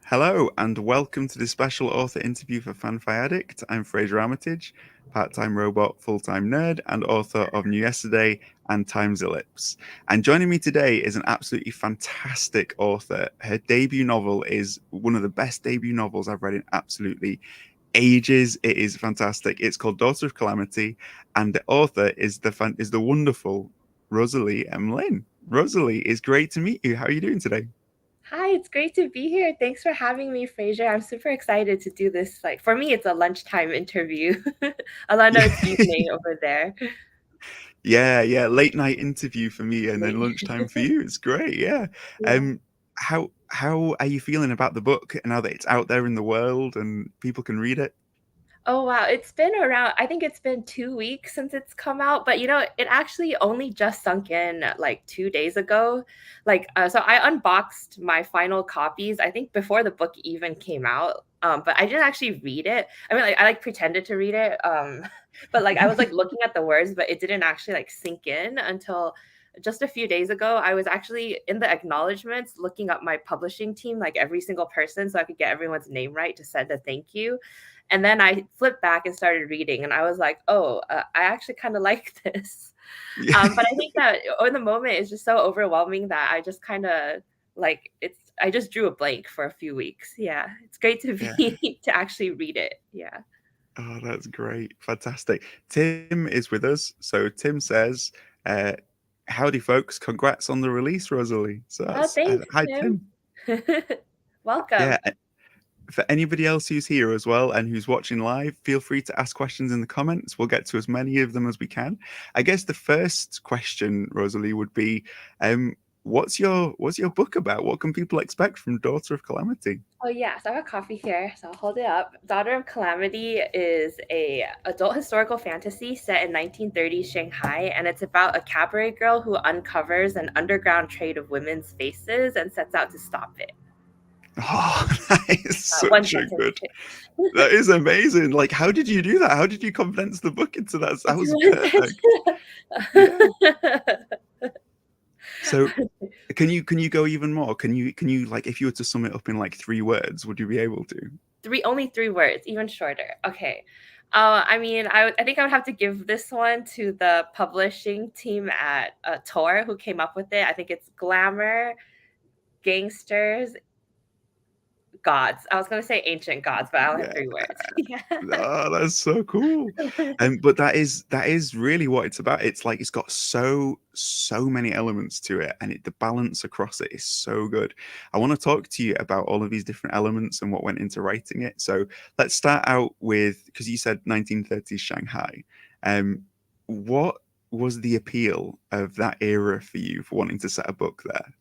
Hello, and welcome to this special author interview for FanFiAddict. I'm Frasier Armitage, part-time robot, full-time nerd, and author of New Yesterday and Time's Ellipse. And joining me today is an absolutely fantastic author. Her debut novel is one of the best debut novels I've read in absolutely ages. It is fantastic. It's called Daughter of Calamity, and the author is the wonderful Rosalie M Lin. Rosalie, it's great to meet you. How are you doing today? Hi, it's great to be here. Thanks for having me, Frasier. I'm super excited to do this. Like for me, it's a lunchtime interview. Although I know it's evening over there. Yeah, late night interview for me and then Late. lunchtime for you. It's great, yeah. Yeah. Um, how are you feeling about the book now that it's out there in the world and people can read it? Oh wow, it's been around, I think it's been 2 weeks since it's come out, but it actually only just sunk in like 2 days ago. So I unboxed my final copies, I think before the book even came out. But I didn't actually read it. I mean, like I like pretended to read it. But like I was like looking at the words, but it didn't actually like sink in until just a few days ago. I was actually in the acknowledgments looking up my publishing team, like every single person, so I could get everyone's name right to send a thank you. And then I flipped back and started reading, and I was like, "Oh, I actually kind of like this." Yeah, But I think that in the moment it's just so overwhelming that I just kind of like it's. I just drew a blank for a few weeks. Yeah, it's great to yeah. be to actually read it. Yeah. Oh, that's great. Fantastic. Tim is with us. So Tim says, uh, howdy folks, congrats on the release, Rosalie. So Oh, that's thanks, hi Tim. Tim. Welcome. Yeah, for anybody else who's here as well and who's watching live, feel free to ask questions in the comments. We'll get to as many of them as we can. I guess the first question, Rosalie, would be, what's your book about? What can people expect from Daughter of Calamity? Oh yeah, so I have a copy here, so I'll hold it up. Daughter of Calamity is a adult historical fantasy set in 1930s Shanghai, and it's about a cabaret girl who uncovers an underground trade of women's faces and sets out to stop it. Oh, that is One such a sentence good. pitch. That is amazing. Like, how did you do that? How did you condense the book into that? That It's was one perfect. Yeah. sentence. So, can you go even more? Can you like if you were to sum it up in like 3 words, would you be able to? Three only 3 words, even shorter. Okay. I mean, I think I would have to give this one to the publishing team at Tor who came up with it. I think it's glamour, gangsters, gods. I was gonna say ancient gods, but I only have Yeah. 3 words. Yeah. Oh, that's so cool. But that is really what it's about. It's like it's got so many elements to it, and the balance across it is so good. I want to talk to you about all of these different elements and what went into writing it. So let's start out with because you said 1930s Shanghai. What was the appeal of that era for you for wanting to set a book there?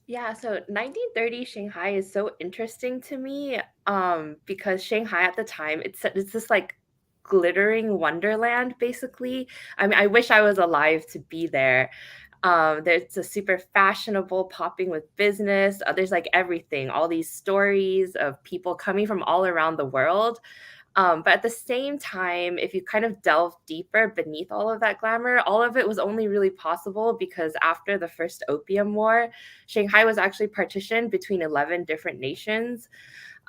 Yeah, so 1930 Shanghai is so interesting to me, because Shanghai at the time, it's this like glittering wonderland, basically. I mean, I wish I was alive to be there. There's a super fashionable, popping with business. There's like everything, all these stories of people coming from all around the world. But at the same time, if you kind of delve deeper beneath all of that glamour, all of it was only really possible because after the first Opium War, Shanghai was actually partitioned between 11 different nations.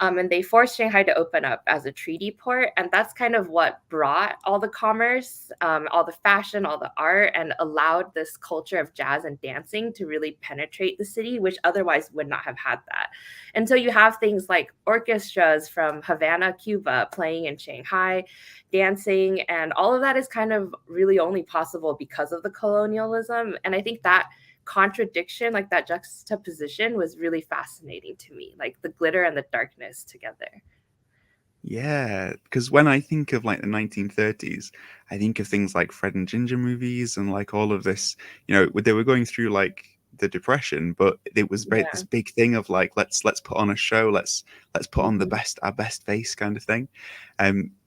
And they forced Shanghai to open up as a treaty port. And that's kind of what brought all the commerce, all the fashion, all the art, and allowed this culture of jazz and dancing to really penetrate the city, which otherwise would not have had that. And so you have things like orchestras from Havana, Cuba, playing in Shanghai, dancing, and all of that is kind of really only possible because of the colonialism. And I think that contradiction, like that juxtaposition, was really fascinating to me, like the glitter and the darkness together. Yeah, because when I think of like the 1930s, I think of things like Fred and Ginger movies and like all of this, they were going through like the depression, but it was very this Yeah. big thing of like let's put on a show, let's put on the Mhm. best our best face kind of thing.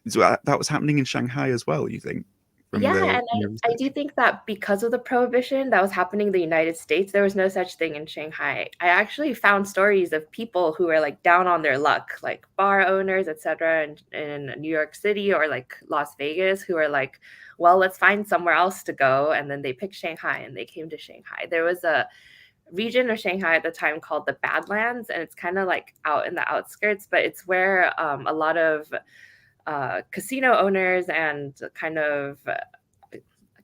So that was happening in Shanghai as well, you think, from Yeah, the and from your I research? do think that because of the prohibition that was happening in the United States, there was no such thing in Shanghai. I actually found stories of people who were like down on their luck, like bar owners, etc., in New York City or like Las Vegas, who are like, well, let's find somewhere else to go. And then they picked Shanghai and they came to Shanghai. There was a region of Shanghai at the time called the Badlands, and it's kind of like out in the outskirts, but it's where a lot of casino owners and kind of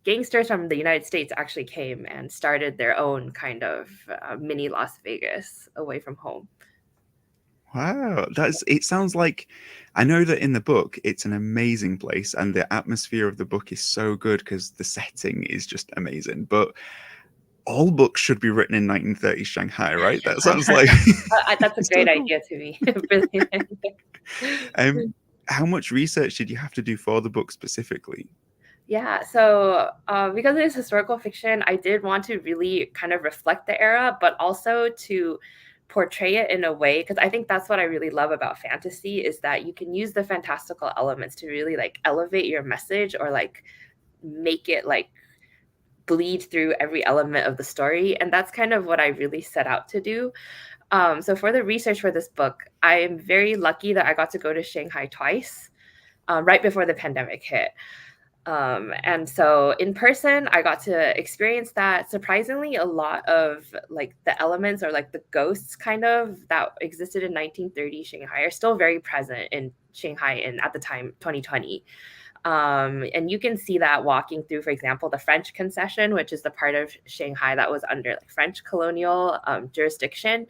gangsters from the United States actually came and started their own kind of mini Las Vegas away from home. Wow, it sounds like, I know that in the book it's an amazing place and the atmosphere of the book is so good because the setting is just amazing. But all books should be written in 1930s Shanghai, right? That sounds like That's a great historical. idea to me. Brilliant. How much research did you have to do for the book specifically? Yeah, so because it is historical fiction, I did want to really kind of reflect the era, but also to portray it in a way, because I think that's what I really love about fantasy is that you can use the fantastical elements to really like elevate your message or like make it like bleed through every element of the story. And that's kind of what I really set out to do. So for the research for this book, I am very lucky that I got to go to Shanghai twice, right before the pandemic hit. And so in person, I got to experience that. Surprisingly, a lot of like the elements or like the ghosts kind of that existed in 1930 Shanghai are still very present in Shanghai in at the time 2020. And you can see that walking through, for example, the French concession, which is the part of Shanghai that was under like French colonial jurisdiction.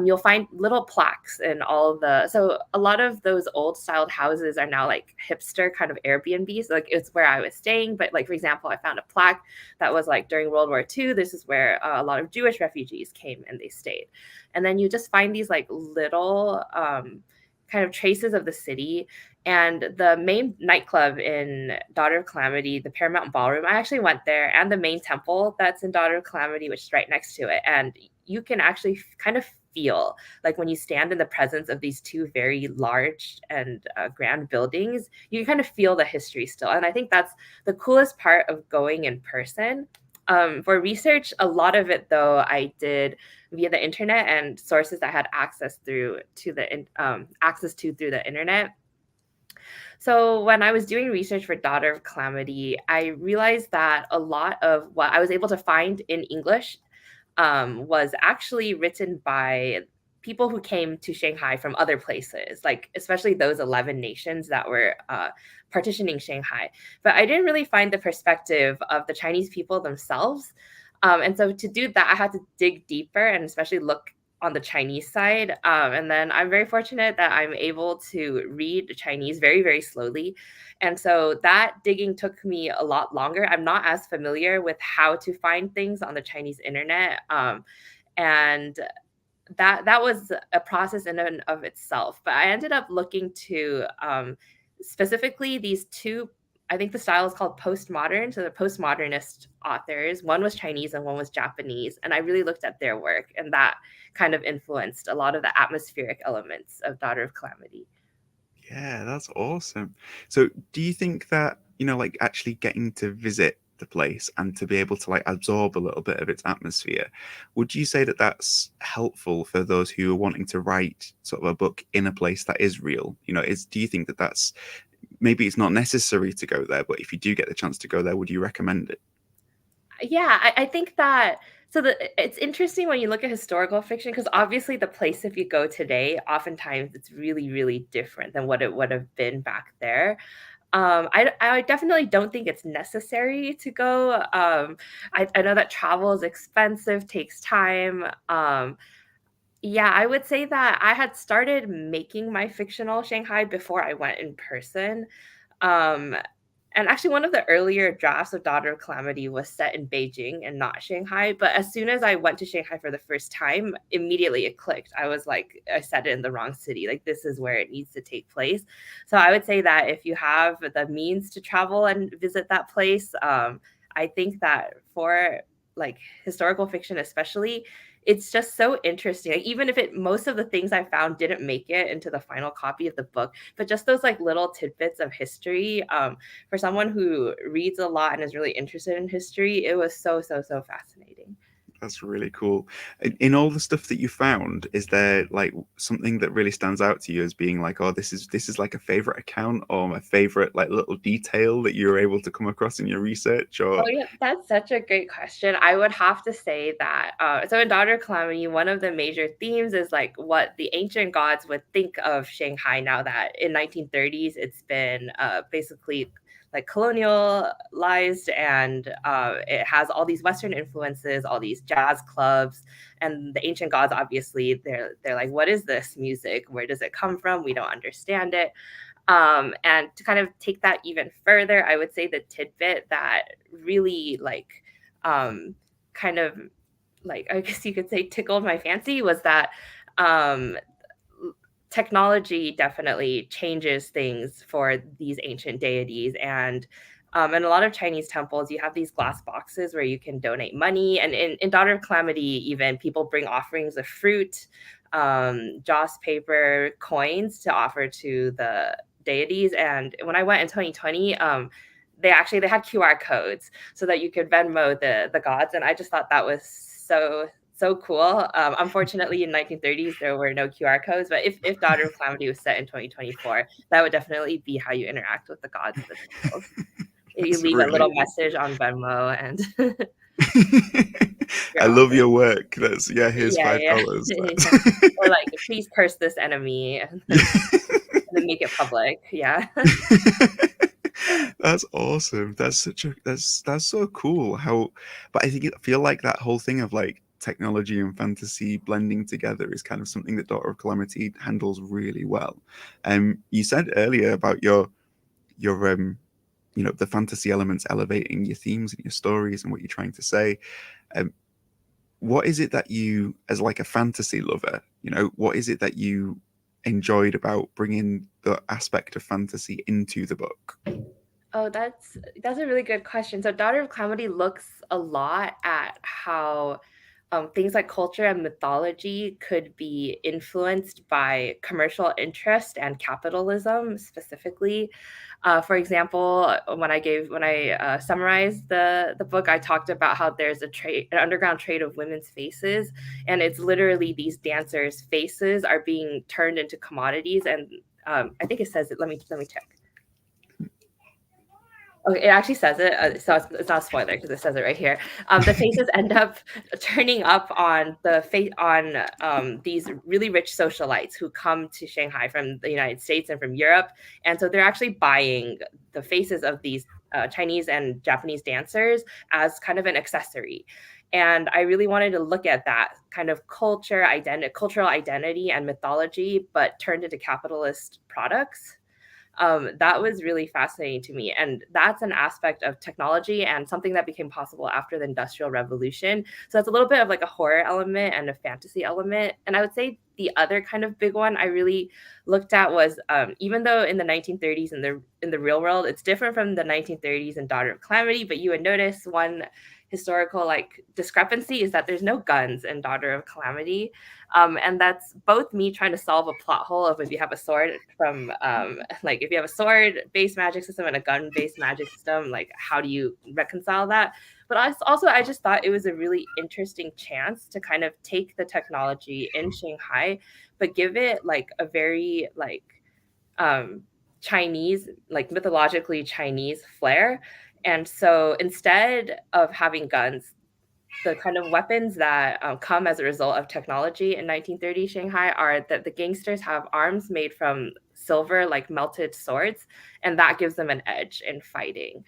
You'll find little plaques in all so a lot of those old styled houses are now like hipster kind of Airbnbs. Like it's where I was staying, but like for example, I found a plaque that was like during World War II. This is where a lot of Jewish refugees came and they stayed. And then you just find these like little kind of traces of the city. And the main nightclub in Daughter of Calamity, the Paramount Ballroom, I actually went there, and the main temple that's in Daughter of Calamity, which is right next to it. And you can actually kind of feel like when you stand in the presence of these two very large and grand buildings, you kind of feel the history still. And I think that's the coolest part of going in person. For research, a lot of it though I did via the internet and sources that had access through to the access to through the internet. So when I was doing research for Daughter of Calamity, I realized that a lot of what I was able to find in English was actually written by people who came to Shanghai from other places, like especially those 11 nations that were partitioning Shanghai. But I didn't really find the perspective of the Chinese people themselves. And so to do that, I had to dig deeper and especially look on the Chinese side. And then I'm very fortunate that I'm able to read Chinese very, very slowly. And so that digging took me a lot longer. I'm not as familiar with how to find things on the Chinese internet. And that was a process in and of itself. But I ended up looking to specifically these two, I think the style is called postmodern. So the postmodernist authors, one was Chinese and one was Japanese. And I really looked at their work, and that kind of influenced a lot of the atmospheric elements of Daughter of Calamity. Yeah, that's awesome. So do you think that, like actually getting to visit the place and to be able to like absorb a little bit of its atmosphere, would you say that that's helpful for those who are wanting to write sort of a book in a place that is real? Do you think that that's, maybe it's not necessary to go there, but if you do get the chance to go there, would you recommend it? Yeah, I think that it's interesting when you look at historical fiction because obviously the place if you go today, oftentimes it's really, really different than what it would have been back there. I definitely don't think it's necessary to go. I know that travel is expensive, takes time. Yeah, I would say that I had started making my fictional Shanghai before I went in person. Um, and actually, one of the earlier drafts of Daughter of Calamity was set in Beijing and not Shanghai. But as soon as I went to Shanghai for the first time, immediately it clicked. I was like, I said it in the wrong city. Like, this is where it needs to take place. So I would say that if you have the means to travel and visit that place, I think that for like historical fiction, especially, it's just so interesting. Like, even if most of the things I found didn't make it into the final copy of the book, but just those like little tidbits of history, for someone who reads a lot and is really interested in history, it was so, so, so fascinating. That's really cool. In all the stuff that you found, is there like something that really stands out to you as being like, oh, this is like a favorite account or my favorite like little detail that you were able to come across in your research? Oh Or yeah, that's such a great question. I would have to say that so in Daughter of Calamity, one of the major themes is like what the ancient gods would think of Shanghai now that in 1930s it's been basically like colonialized, and it has all these Western influences, all these jazz clubs, and the ancient gods obviously they're like, what is this music? Where does it come from? We don't understand it. And to kind of take that even further, I would say the tidbit that really um, kind of like, I guess you could say, tickled my fancy was that um, technology definitely changes things for these ancient deities. And in a lot of Chinese temples, you have these glass boxes where you can donate money. And in Daughter of Calamity, even people bring offerings of fruit, joss paper, coins to offer to the deities. And when I went in 2020, they had QR codes so that you could Venmo the gods, and I just thought that was so cool. Unfortunately, in 1930s there were no QR codes, but if Daughter of Calamity was set in 2024, that would definitely be how you interact with the gods of the temples. You that's leave a little really. message on Venmo, and I you're all love good. your work. That's yeah. Here's Yeah, yeah, $5. yeah. Or like, please curse this enemy, and Yeah. then make it public. Yeah. That's awesome. That's so cool. How, but I feel like that whole thing of like technology and fantasy blending together is kind of something that Daughter of Calamity handles really well. You said earlier about your the fantasy elements elevating your themes and your stories and what you're trying to say. Um, what is it that you, as like a fantasy lover, what is it that you enjoyed about bringing the aspect of fantasy into the book? Oh, that's a really good question. So Daughter of Calamity looks a lot at how things like culture and mythology could be influenced by commercial interest and capitalism specifically. For example, when I summarized the book, I talked about how there's an underground trade of women's faces, and it's literally these dancers' faces are being turned into commodities. And I think it says it. Let me check. Okay, it actually says it, so it's not a spoiler because it says it right here. The faces end up turning up on these really rich socialites who come to Shanghai from the United States and from Europe, and so they're actually buying the faces of these Chinese and Japanese dancers as kind of an accessory. And I really wanted to look at that kind of cultural identity and mythology, but turned into capitalist products. That was really fascinating to me. And that's an aspect of technology and something that became possible after the Industrial Revolution. So it's a little bit of like a horror element and a fantasy element. And I would say the other kind of big one I really looked at was even though in the 1930s in the real world, it's different from the 1930s in Daughter of Calamity, but you would notice one historical like discrepancy is that there's no guns in Daughter of Calamity. And that's both me trying to solve a plot hole of if you have a sword from like if you have a sword based magic system and a gun based magic system, like how do you reconcile that? But I just thought it was a really interesting chance to kind of take the technology in Shanghai, but give it like a very like Chinese, like mythologically Chinese flair. And so instead of having guns, the kind of weapons that come as a result of technology in 1930 Shanghai are that the gangsters have arms made from silver, like melted swords, and that gives them an edge in fighting.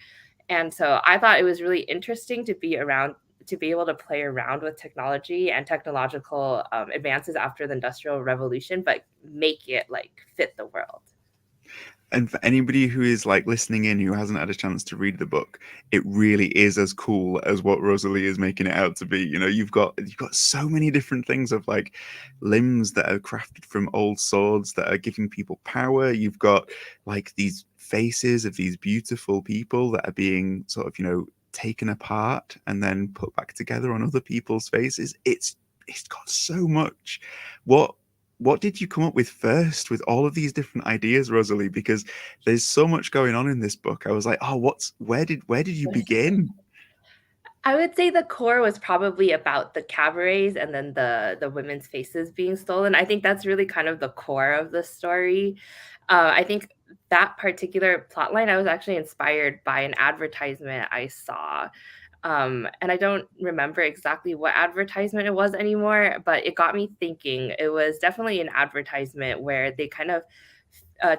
And so I thought it was really interesting to be able to play around with technology and technological advances after the Industrial Revolution, but make it like fit the world. And for anybody who is like listening in who hasn't had a chance to read the book, it really is as cool as what Rosalie is making it out to be. You've got so many different things of like limbs that are crafted from old swords that are giving people power. You've got like these faces of these beautiful people that are being sort of, taken apart and then put back together on other people's faces. It's got so much. What did you come up with first with all of these different ideas, Rosalie? Because there's so much going on in this book. I was like, oh, where did you begin? I would say the core was probably about the cabarets and then the women's faces being stolen. I think that's really kind of the core of the story. I think that particular plotline, I was actually inspired by an advertisement I saw. And I don't remember exactly what advertisement it was anymore, but it got me thinking. It was definitely an advertisement where they kind of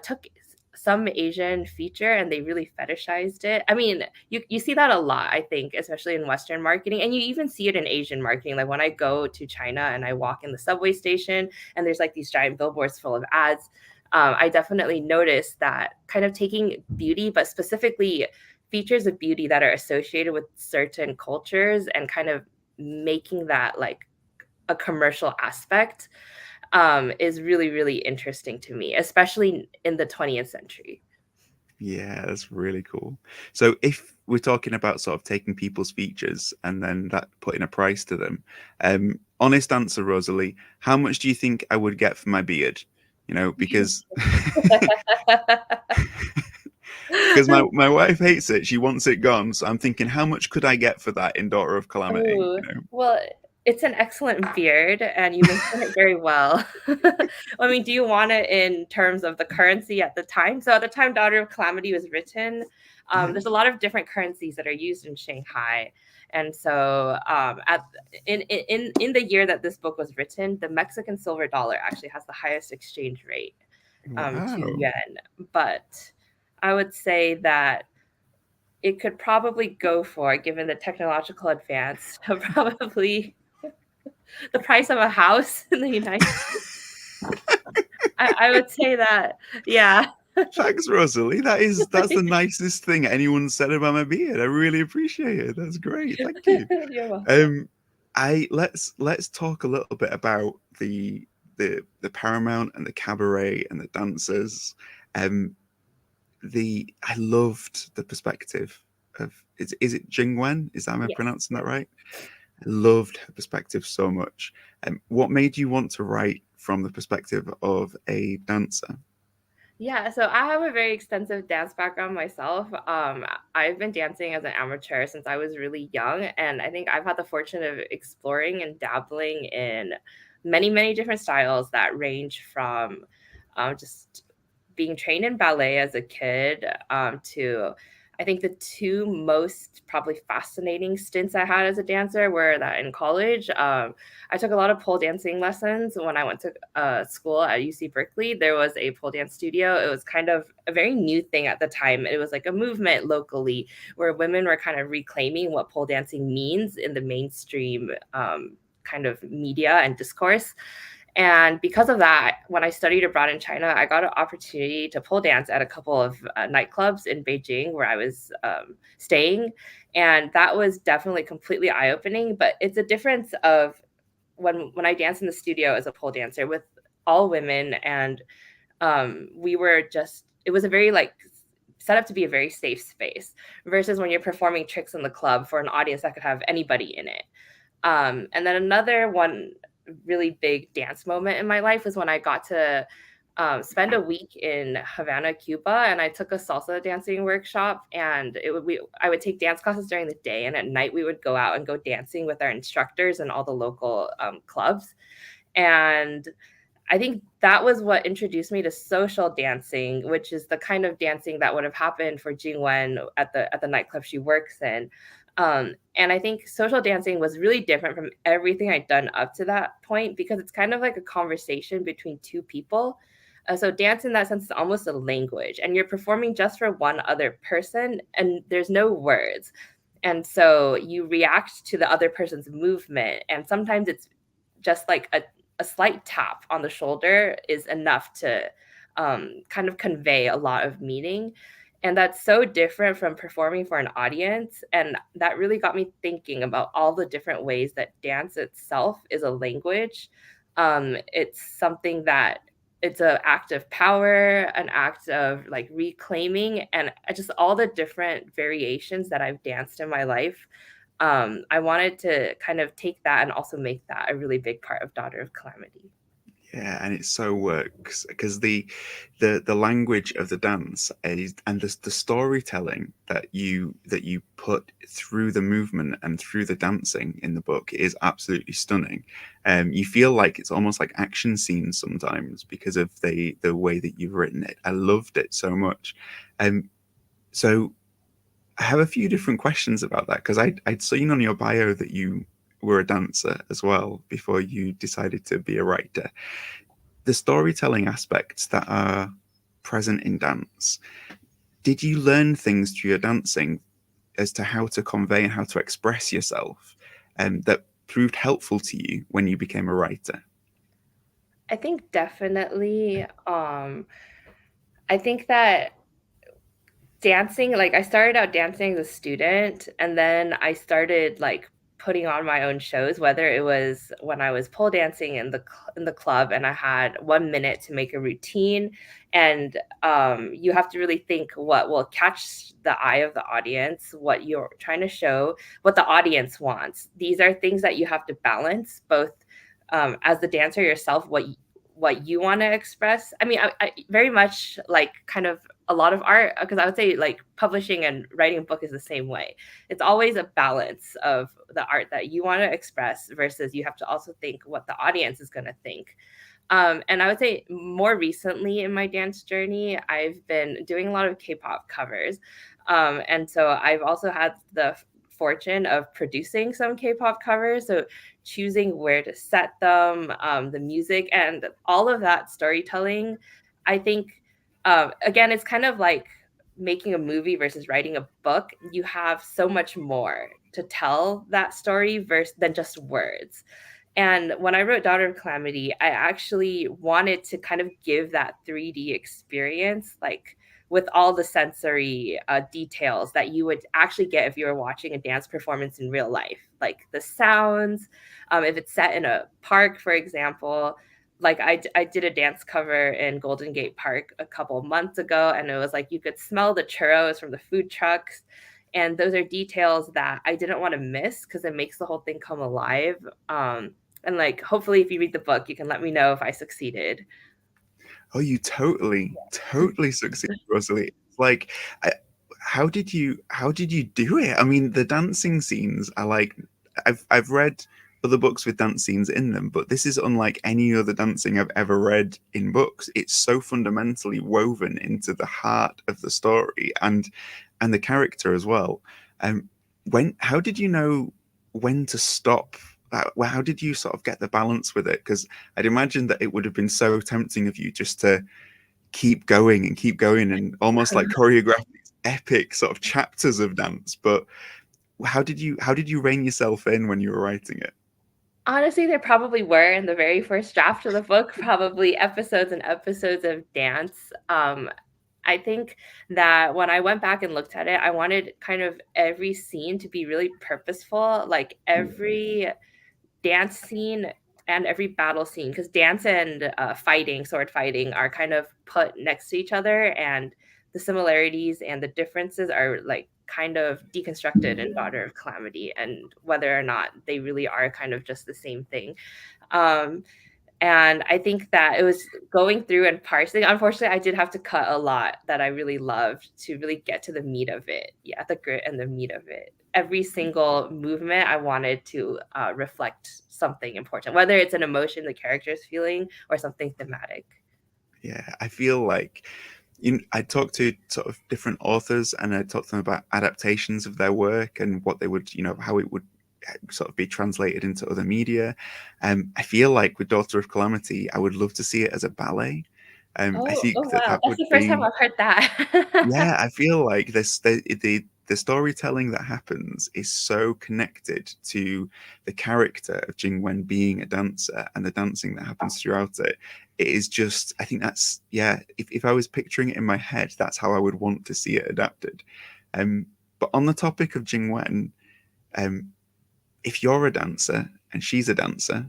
took some Asian feature and they really fetishized it. I mean, you see that a lot, I think, especially in Western marketing, and you even see it in Asian marketing. Like when I go to China and I walk in the subway station and there's like these giant billboards full of ads, I definitely noticed that kind of taking beauty, but specifically features of beauty that are associated with certain cultures and kind of making that like a commercial aspect is really, really interesting to me, especially in the 20th century. Yeah, that's really cool. So if we're talking about sort of taking people's features and then that putting a price to them, honest answer, Rosalie, how much do you think I would get for my beard? You know, because because my wife hates it. She wants it gone. So I'm thinking, how much could I get for that in Daughter of Calamity? Oh, You know? well, it's an excellent beard, and you maintain it very well. I mean, do you want it in terms of the currency at the time? So at the time Daughter of Calamity was written, Yeah. there's a lot of different currencies that are used in Shanghai. And so at in the year that this book was written, the Mexican silver dollar actually has the highest exchange rate to Wow. yuan. But I would say that it could probably go for, given the technological advance, probably the price of a house in the United States. I would say that, yeah. Thanks, Rosalie. That's the nicest thing anyone said about my beard. I really appreciate it. That's great. Thank you. You're welcome. Um, I let's talk a little bit about the Paramount and the cabaret and the dancers. Um, the I loved the perspective of is it Jingwen? Is that am I Yes, pronouncing that yes. right? I loved her perspective so much. What made you want to write from the perspective of a dancer? Yeah, so I have a very extensive dance background myself. I've been dancing as an amateur since I was really young, and I think I've had the fortune of exploring and dabbling in many, many different styles that range from just being trained in ballet as a kid to I think the two most probably fascinating stints I had as a dancer were that in college. I took a lot of pole dancing lessons when I went to school at UC Berkeley. There was a pole dance studio. It was kind of a very new thing at the time. It was like a movement locally where women were kind of reclaiming what pole dancing means in the mainstream kind of media and discourse. And because of that, when I studied abroad in China, I got an opportunity to pole dance at a couple of nightclubs in Beijing where I was staying. And that was definitely completely eye opening. But it's a difference of when I dance in the studio as a pole dancer with all women, and we were just, it was a very like set up to be a very safe space versus when you're performing tricks in the club for an audience that could have anybody in it. And then another one really big dance moment in my life was when I got to spend a week in Havana, Cuba, and I took a salsa dancing workshop. And I would take dance classes during the day, and at night we would go out and go dancing with our instructors in all the local clubs. And I think that was what introduced me to social dancing, which is the kind of dancing that would have happened for Jingwen at the nightclub she works in. And I think social dancing was really different from everything I'd done up to that point because it's kind of like a conversation between two people. So dance in that sense is almost a language, and you're performing just for one other person, and there's no words. And so you react to the other person's movement, and sometimes it's just like a slight tap on the shoulder is enough to kind of convey a lot of meaning. And that's so different from performing for an audience. And that really got me thinking about all the different ways that dance itself is a language. It's something that it's an act of power, an act of like reclaiming, and just all the different variations that I've danced in my life. I wanted to kind of take that and also make that a really big part of Daughter of Calamity. Yeah, and it so works because the language of the dance is, and the storytelling that you put through the movement and through the dancing in the book is absolutely stunning. You feel like it's almost like action scenes sometimes because of the way that you've written it. I loved it so much. So I have a few different questions about that because I'd seen on your bio that you were a dancer as well before you decided to be a writer. The storytelling aspects that are present in dance, did you learn things through your dancing as to how to convey and how to express yourself, that proved helpful to you when you became a writer? I think definitely. I think that dancing, like I started out dancing as a student, and then I started like putting on my own shows, whether it was when I was pole dancing in in the club and I had 1 minute to make a routine. And you have to really think what will catch the eye of the audience, what you're trying to show, what the audience wants. These are things that you have to balance both, as the dancer yourself, what you want to express. I mean, I very much like kind of a lot of art, because I would say like publishing and writing a book is the same way. It's always a balance of the art that you want to express versus you have to also think what the audience is going to think. And I would say more recently in my dance journey, I've been doing a lot of K-pop covers. And so I've also had the fortune of producing some K-pop covers. So choosing where to set them, the music, and all of that storytelling, I think, again, it's kind of like making a movie versus writing a book. You have so much more to tell that story versus than just words. And when I wrote Daughter of Calamity, I actually wanted to kind of give that 3D experience, like with all the sensory details that you would actually get if you were watching a dance performance in real life, like the sounds. If it's set in a park, for example, like I did a dance cover in Golden Gate Park a couple of months ago, and it was like you could smell the churros from the food trucks. And those are details that I didn't want to miss because it makes the whole thing come alive. And like, hopefully, if you read the book, you can let me know if I succeeded. Oh, you totally succeeded, Rosalie. Like, I, how did you do it? I mean, the dancing scenes are like, I've read other books with dance scenes in them, but this is unlike any other dancing I've ever read in books. It's so fundamentally woven into the heart of the story and the character as well. When how did you know when to stop? Well, how did you sort of get the balance with it? Because I'd imagine that it would have been so tempting of you just to keep going and almost like choreograph these epic sort of chapters of dance. But how did you rein yourself in when you were writing it? Honestly, there probably were in the very first draft of the book, probably episodes and episodes of dance. I think that when I went back and looked at it, I wanted kind of every scene to be really purposeful, like every dance scene and every battle scene, because dance and fighting, sword fighting, are kind of put next to each other, and the similarities and the differences are like kind of deconstructed in Daughter of Calamity, and whether or not they really are kind of just the same thing. Um, and I think that it was going through and parsing. Unfortunately, I did have to cut a lot that I really loved to really get to the meat of it. Yeah, the grit and the meat of it. Every single movement, I wanted to reflect something important, whether it's an emotion the character is feeling or something thematic. Yeah, I feel like I talked to sort of different authors and I talked to them about adaptations of their work and what they would, how it would sort of be translated into other media. I feel like with Daughter of Calamity, I would love to see it as a ballet. I Oh, oh think that wow. that That's would the first time be, I've heard that. yeah, I feel like the storytelling that happens is so connected to the character of Jing Wen being a dancer and the dancing that happens throughout it. It is just, I think that's, yeah, if I was picturing it in my head, that's how I would want to see it adapted. Um, but on the topic of Jing Wen, um, if you're a dancer and she's a dancer,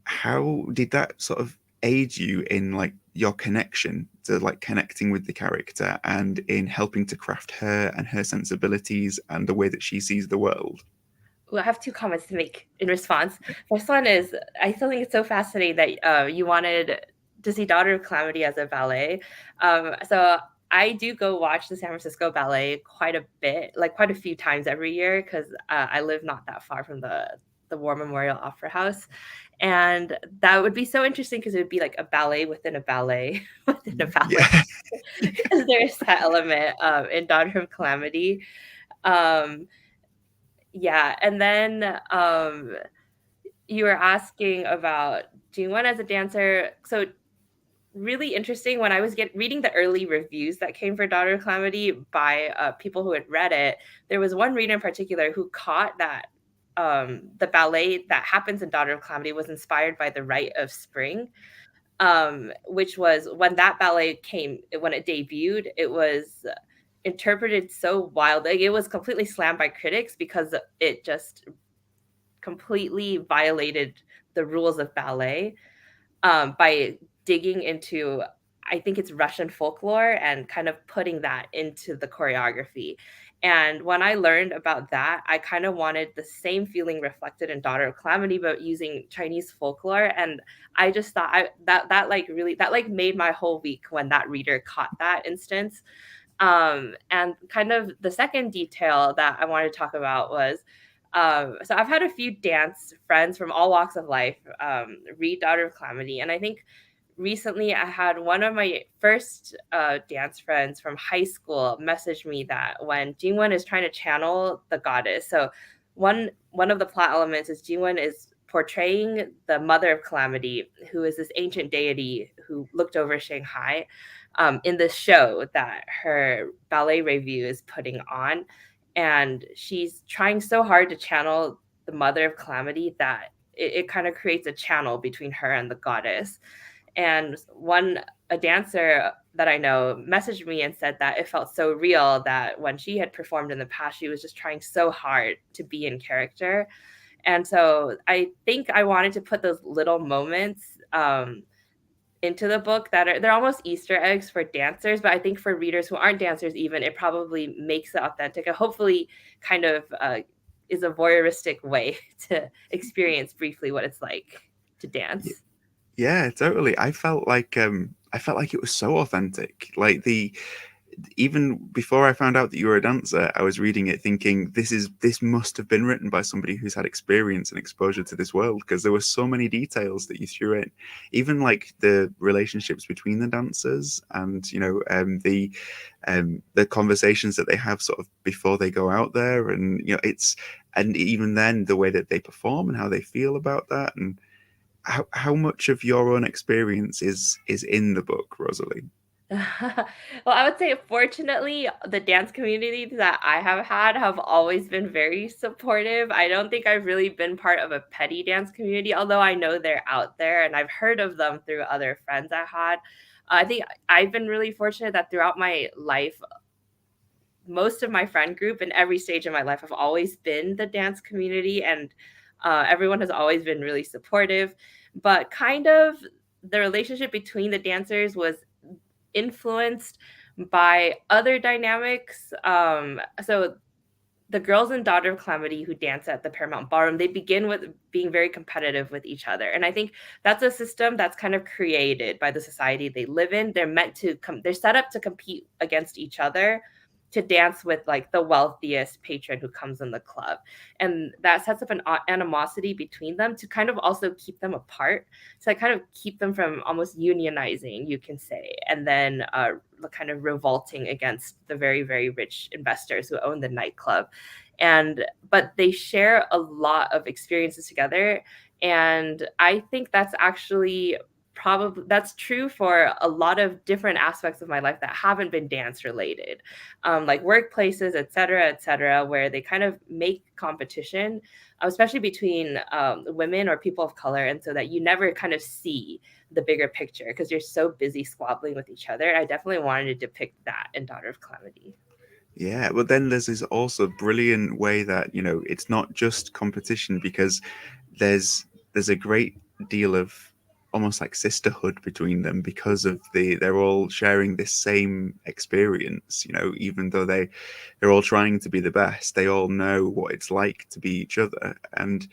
how did that sort of aid you in like your connection to like connecting with the character and in helping to craft her and her sensibilities and the way that she sees the world? Well, I have two comments to make in response. First one is I still think it's so fascinating that you wanted to see Daughter of Calamity as a ballet. So I do go watch the San Francisco Ballet quite a bit, like quite a few times every year, because I live not that far from the War Memorial Opera House, and that would be so interesting because it would be like a ballet within a ballet within a ballet, Yeah. because there's that element in Daughter of Calamity. Um, yeah, and then you were asking about Jingwen as a dancer. So really interesting when I was reading the early reviews that came for Daughter of Calamity by people who had read it. There was one reader in particular who caught that the ballet that happens in Daughter of Calamity was inspired by the Rite of Spring, which was when that ballet came, when it debuted, it was interpreted so wild. Like, it was completely slammed by critics because it just completely violated the rules of ballet by digging into, I think it's Russian folklore, and kind of putting that into the choreography. And when I learned about that, I kind of wanted the same feeling reflected in Daughter of Calamity, but using Chinese folklore. And I just thought that like really that like made my whole week when that reader caught that instance. And kind of the second detail that I wanted to talk about was so I've had a few dance friends from all walks of life read Daughter of Calamity. And I think recently I had one of my first dance friends from high school message me that when Jingwen is trying to channel the goddess, so one of the plot elements is Jingwen is portraying the mother of Calamity, who is this ancient deity who looked over Shanghai, in this show that her ballet review is putting on. And she's trying so hard to channel the mother of Calamity that it kind of creates a channel between her and the goddess. And a dancer that I know messaged me and said that it felt so real that when she had performed in the past, she was just trying so hard to be in character. And so I think I wanted to put those little moments into the book that they're almost Easter eggs for dancers, but I think for readers who aren't dancers, even, it probably makes it authentic and hopefully kind of is a voyeuristic way to experience briefly what it's like to dance. Yeah, totally. I felt like it was so authentic. Like the even before I found out that you were a dancer, I was reading it thinking this must have been written by somebody who's had experience and exposure to this world, because there were so many details that you threw in, even like the relationships between the dancers, and the conversations that they have sort of before they go out there, and and even then the way that they perform and how they feel about that, and how much of your own experience is in the book, Rosalie? Well, I would say, fortunately, the dance community that I have always been very supportive. I don't think I've really been part of a petty dance community, although I know they're out there and I've heard of them through other friends I had. I think I've been really fortunate that throughout my life, most of my friend group in every stage of my life have always been the dance community, and everyone has always been really supportive. But kind of the relationship between the dancers was influenced by other dynamics. So the girls in Daughter of Calamity who dance at the Paramount Ballroom, they begin with being very competitive with each other. And I think that's a system that's kind of created by the society they live in. They're meant to they're set up to compete against each other, to dance with like the wealthiest patron who comes in the club. And that sets up an animosity between them to kind of also keep them apart. So I kind of keep them from almost unionizing, you can say, and then kind of revolting against the very, very rich investors who own the nightclub. But they share a lot of experiences together. And I think that's actually probably that's true for a lot of different aspects of my life that haven't been dance related, like workplaces, et cetera, where they kind of make competition, especially between women or people of color, and so that you never kind of see the bigger picture because you're so busy squabbling with each other. I definitely wanted to depict that in Daughter of Calamity. Yeah, but then there's this also brilliant way that it's not just competition, because there's a great deal of almost like sisterhood between them because of they're all sharing this same experience. You know, even though they're all trying to be the best, they all know what it's like to be each other. And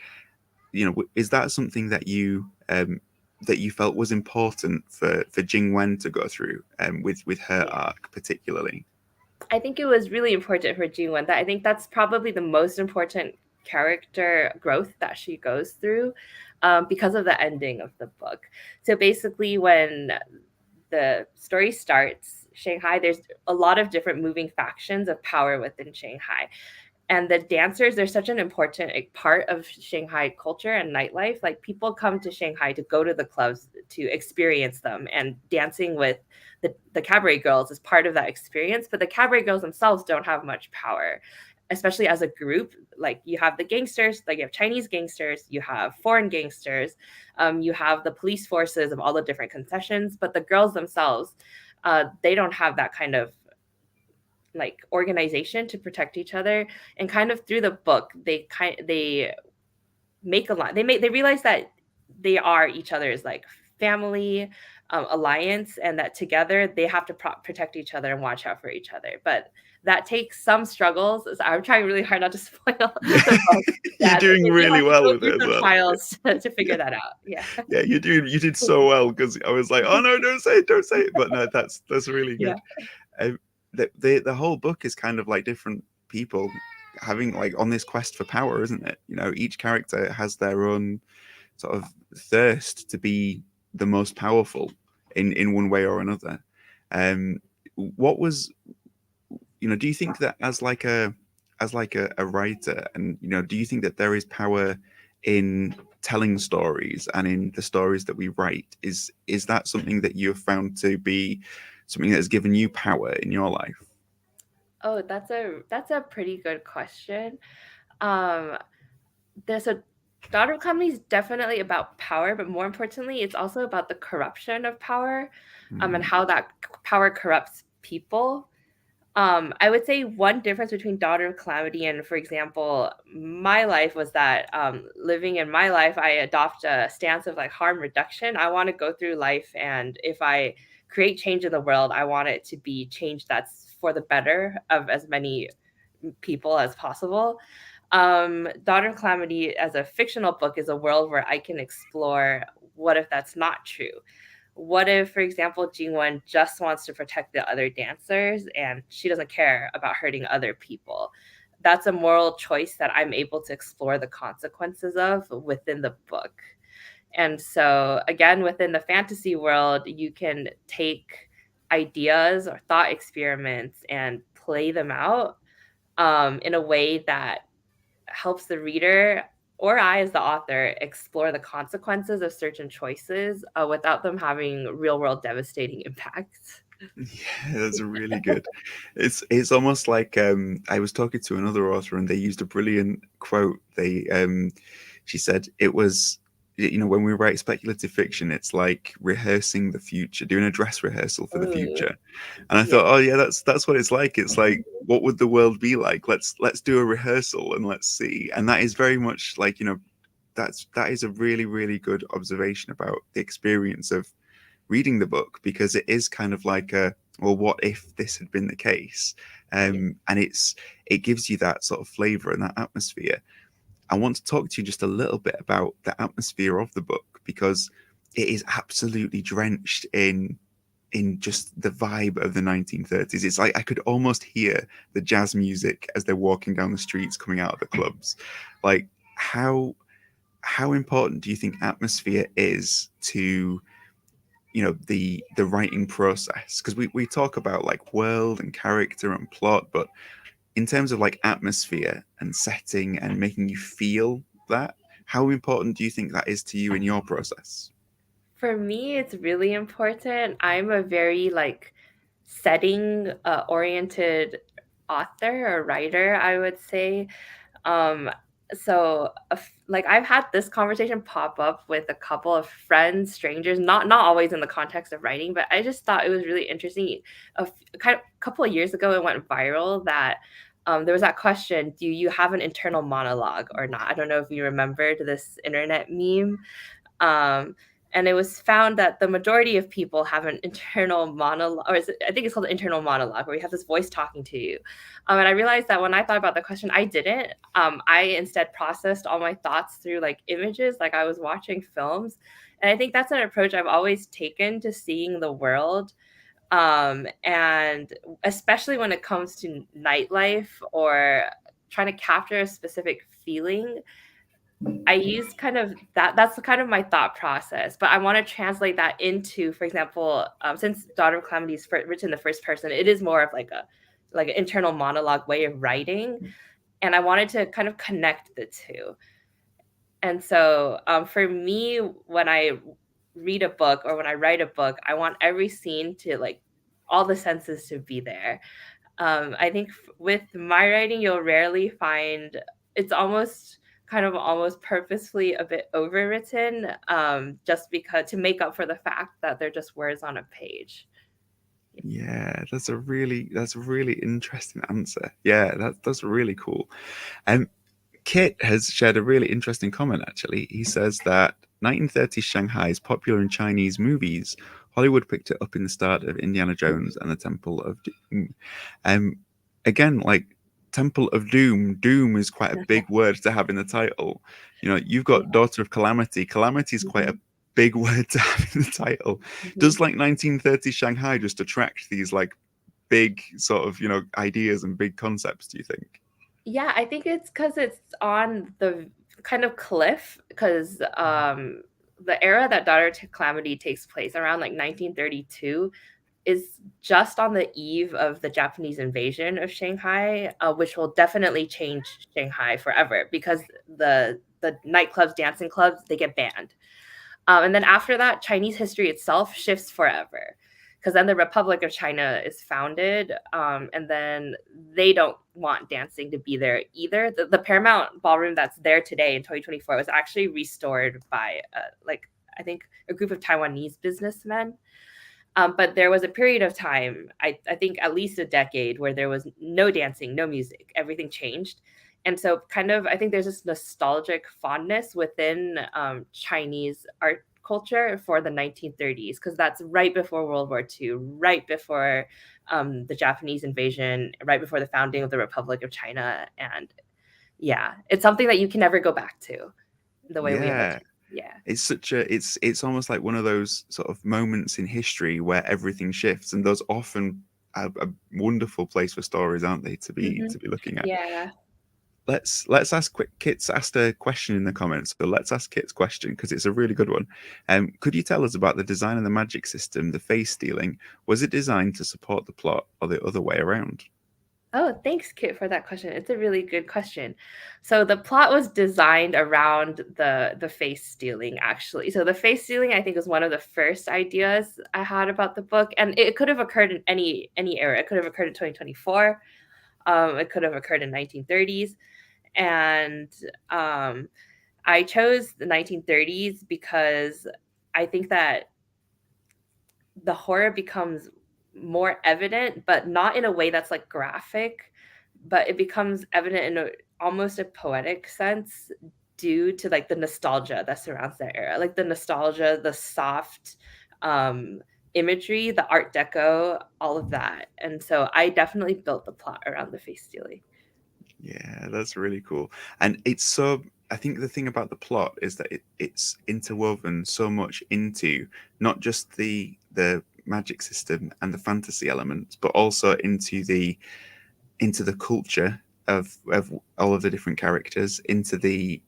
you know, is that something that you felt was important for Jing Wen to go through with her Yeah. arc particularly? I think it was really important for Ji-won. That I think that's probably the most important character growth that she goes through, because of the ending of the book. So basically, when the story starts, Shanghai, there's a lot of different moving factions of power within Shanghai. And the dancers are such an important part of Shanghai culture and nightlife. Like people come to Shanghai to go to the clubs to experience them, and dancing with the cabaret girls is part of that experience. But the cabaret girls themselves don't have much power, especially as a group. Like you have the gangsters, like you have Chinese gangsters, you have foreign gangsters, you have the police forces of all the different concessions. But the girls themselves, they don't have that kind of like organization to protect each other. And kind of through the book they make a lot they realize that they are each other's like family, alliance, and that together they have to protect each other and watch out for each other. But that takes some struggles. So I'm trying really hard not to spoil the book. You're Yeah, doing they really have to well go with through it as some well. trials to figure that out. Yeah. Yeah, you did so well because I was like, oh no, don't say it. But no, that's really Yeah. good. The whole book is kind of like different people having like on this quest for power, isn't it? You know, each character has their own sort of thirst to be the most powerful in one way or another. Um, what was you know? Do you think that as like a writer, and you know, do you think that there is power in telling stories and in the stories that we write? Is that something that you have found to be something that has given you power in your life? Oh, that's a pretty good question. um there's a Daughter of Calamity is definitely about power, but more importantly, it's also about the corruption of power, and Mm. how that power corrupts people. I would say one difference between Daughter of Calamity and, for example, my life was that, living in my life, I adopt a stance of like harm reduction. I want to go through life, and if I create change in the world, I want it to be change that's for the better of as many people as possible. Daughter of Calamity as a fictional book is a world where I can explore what if that's not true. What if, for example, Jingwon just wants to protect the other dancers and she doesn't care about hurting other people? That's a moral choice that I'm able to explore the consequences of within the book. And so, again, within the fantasy world, you can take ideas or thought experiments and play them out, in a way that helps the reader, or I as the author, explore the consequences of certain choices, without them having real world devastating impacts. Yeah, that's really good. It's almost like I was talking to another author and they used a brilliant quote. She said it was, you know, when we write speculative fiction, it's like rehearsing the future, doing a dress rehearsal for the Ooh, future. And I yeah. thought, oh yeah, that's what it's like. It's like, what would the world be like? Let's do a rehearsal and let's see. And that is very much like, you know, that is a really really good observation about the experience of reading the book, because it is kind of like a, well, what if this had been the case? Yeah. And it gives you that sort of flavor and that atmosphere. I want to talk to you just a little bit about the atmosphere of the book, because it is absolutely drenched in just the vibe of the 1930s. It's like I could almost hear the jazz music as they're walking down the streets coming out of the clubs. Like how important do you think atmosphere is to, you know, the writing process? Because we talk about like world and character and plot, but in terms of like atmosphere and setting and making you feel that, how important do you think that is to you in your process? For me, it's really important. I'm a very like setting, oriented author or writer, I would say. Um, so like I've had this conversation pop up with a couple of friends, strangers, not always in the context of writing, but I just thought it was really interesting. Kind of a couple of years ago, it went viral that, there was that question: Do you have an internal monologue or not? I don't know if you remembered this internet meme. Um, And it was found that the majority of people have an internal monologue, or I think it's called internal monologue, where you have this voice talking to you. And I realized that when I thought about the question, I didn't. I instead processed all my thoughts through like images, like I was watching films. And I think that's an approach I've always taken to seeing the world. And especially when it comes to nightlife or trying to capture a specific feeling, I use kind of that's kind of my thought process, but I want to translate that into, for example, since Daughter of Calamity is written in the first person, it is more of like an internal monologue way of writing, and I wanted to kind of connect the two. And so for me, when I read a book or when I write a book, I want every scene to like all the senses to be there. I think with my writing, you'll rarely find it's almost kind of almost purposefully a bit overwritten, just because to make up for the fact that they're just words on a page. Yeah, that's a really interesting answer. Yeah, that's really cool. Kit has shared a really interesting comment, actually. He says that 1930s Shanghai is popular in Chinese movies. Hollywood picked it up in the start of Indiana Jones and the Temple of Doom. Again, like Temple of Doom, Doom is quite a big word to have in the title. You know, you've got Yeah. Daughter of Calamity. Calamity is quite a big word to have in the title. Mhm. Does like 1930s Shanghai just attract these like big sort of, ideas and big concepts, do you think? Yeah, I think it's because it's on the kind of cliff, because the era that Daughter to Calamity takes place around like 1932 is just on the eve of the Japanese invasion of Shanghai, which will definitely change Shanghai forever because the nightclubs, dancing clubs, they get banned. And then after that, Chinese history itself shifts forever, because then the Republic of China is founded, and then they don't want dancing to be there either. The Paramount Ballroom that's there today in 2024 was actually restored by like I think a group of Taiwanese businessmen. But there was a period of time, I think at least a decade, where there was no dancing, no music, everything changed. And so, kind of, I think there's this nostalgic fondness within Chinese art culture for the 1930s, because that's right before World War II, right before the Japanese invasion, right before the founding of the Republic of China. And yeah, it's something that you can never go back to the way we Yeah. imagine. Yeah. It's almost like one of those sort of moments in history where everything shifts, and those often a wonderful place for stories, aren't they, to be Hmm. to be looking at. Yeah. Let's ask quick. Kit's asked a question in the comments, so let's ask Kit's question because it's a really good one. Could you tell us about the design of the magic system, the face stealing? Was it designed to support the plot or the other way around? Oh, thanks, Kit, for that question. It's a really good question. So the plot was designed around the face stealing, actually. So the face stealing, I think, was one of the first ideas I had about the book, and it could have occurred in any era. It could have occurred in 2024. It could have occurred in 1930s, and I chose the 1930s because I think that the horror becomes more evident, but not in a way that's like graphic, but it becomes evident in almost a poetic sense due to like the nostalgia that surrounds that era, like the nostalgia, the soft imagery, the art deco, all of that. And so I definitely built the plot around the face stealing. Yeah, that's really cool. And it's so, I think the thing about the plot is that it's interwoven so much into not just the magic system and the fantasy elements, but also into the culture of all of the different characters, into the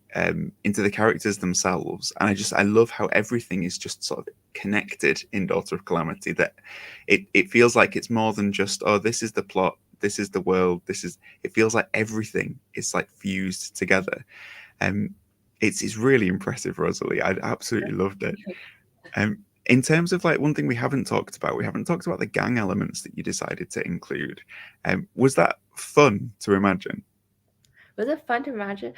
characters themselves. And I love how everything is just sort of connected in Daughter of Calamity, that it feels like it's more than just, oh, this is the plot, this is the world, this is, it feels like everything is like fused together. um it's really impressive, Rosalie. I absolutely loved it. In terms of like one thing we haven't talked about the gang elements that you decided to include. Was that fun to imagine? Was it fun to imagine?